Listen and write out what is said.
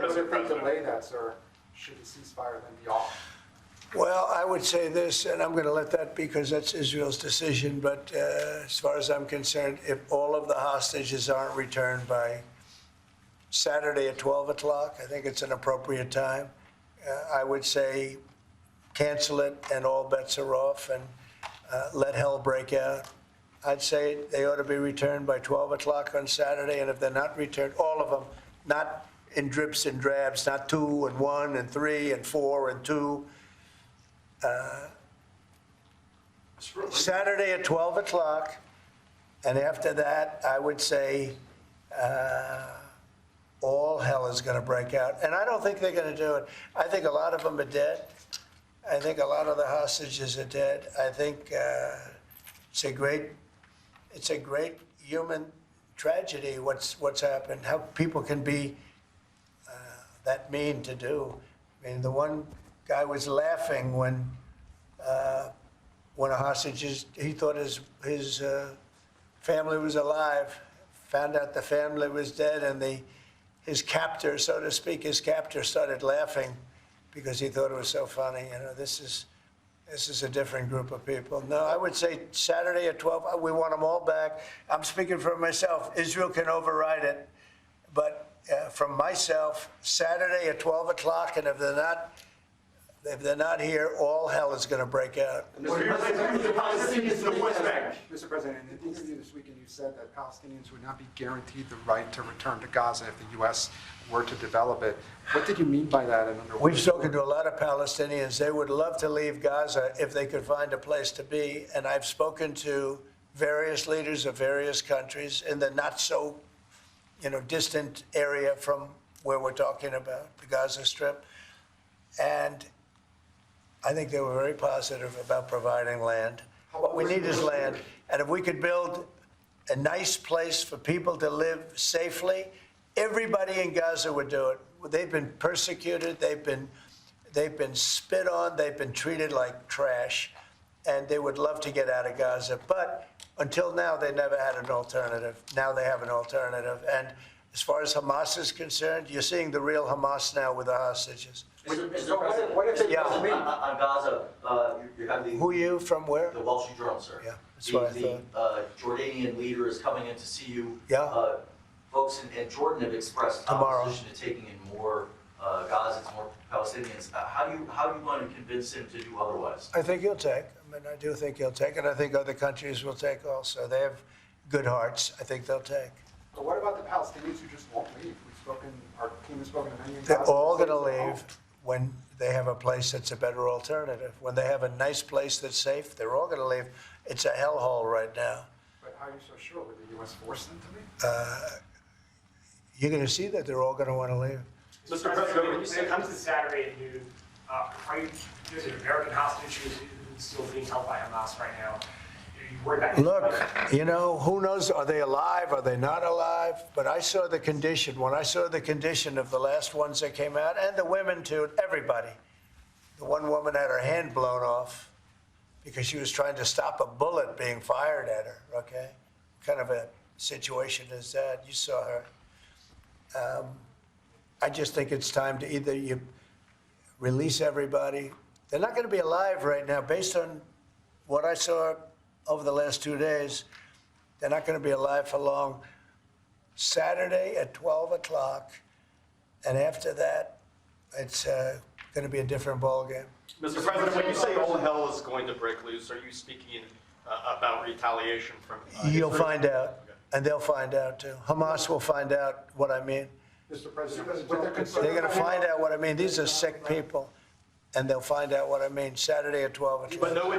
But if they delay that, sir, should the ceasefire then be off? Well, I would say this, and I'm going to let that because that's Israel's decision, but as far as I'm concerned, if all of the hostages aren't returned by Saturday at 12 o'clock, I think it's an appropriate time. I would say cancel it and all bets are off and let hell break out. I'd say they ought to be returned by 12 o'clock on Saturday, and if they're not returned, all of them, not in drips and drabs, not 2 and 1 and 3 and 4 and 2. Saturday at 12 o'clock, and after that, I would say all hell is going to break out. And I don't think they're going to do it. I think a lot of them are dead. I think a lot of the hostages are dead. I think it's a great human tragedy what's happened, how people can be that mean to do. I mean, the one guy was laughing when a hostage, he thought his family was alive, found out the family was dead, and his captor, so to speak, his captor started laughing because he thought it was so funny. You know, this is a different group of people. No, I would say Saturday at 12, we want them all back. I'm speaking for myself. Israel can override it. But from myself, Saturday at 12 o'clock, and if they're not here, all hell is going to break out. Mr. President, in an interview this weekend, you said that Palestinians would not be guaranteed the right to return to Gaza if the U.S. were to develop it. What did you mean by that? We've spoken to a lot of Palestinians. They would love to leave Gaza if they could find a place to be. And I've spoken to various leaders of various countries in the not so, distant area from where we're talking about, the Gaza Strip. And I think they were very positive about providing land. What we need is land. And if we could build a nice place for people to live safely, everybody in Gaza would do it. They've been persecuted. They've been spit on. They've been treated like trash. And they would love to get out of Gaza. But until now, they never had an alternative. Now they have an alternative. And as far as Hamas is concerned, you're seeing the real Hamas now with the hostages. Mr. President, Yeah. on Gaza, you have the... Who are you? From where? The Wall Street Journal, sir. Yeah, that's what I thought. The Jordanian leader is coming in to see you. Yeah. Folks in Jordan have expressed opposition to taking in more Gazans, more Palestinians. How are you going to convince him to do otherwise? I think he'll take. I do think he'll take, and I think other countries will take also. They have good hearts. I think they'll take. But what about the Palestinians who just won't leave? Our team has spoken to many in Gaza. They're all going to leave when they have a place that's a better alternative. When they have a nice place that's safe, they're all going to leave. It's a hellhole right now. But how are you so sure? Would the U.S. force them to leave? You're going to see that they're all going to want to leave. Mr. President, when it comes to Saturday at noon, there's an American hostage who's still being held by Hamas right now. Are you worried about Look, who knows? Are they alive? Are they not alive? But I saw the condition. When I saw the condition of the last ones that came out, and the women too, everybody. The one woman had her hand blown off because she was trying to stop a bullet being fired at her, okay? What kind of a situation is that? You saw her. I just think it's time to either you release everybody. They're not going to be alive right now. Based on what I saw over the last 2 days, they're not going to be alive for long. Saturday at 12 o'clock, and after that, it's going to be a different ballgame. Mr. President, when you say all hell is going to break loose, are you speaking about retaliation from You'll Israel? find out, and they'll find out too. Hamas will find out what I mean. Mr. President, They're going to find out what I mean. These are sick people, and they'll find out what I mean Saturday at 12 o'clock. But no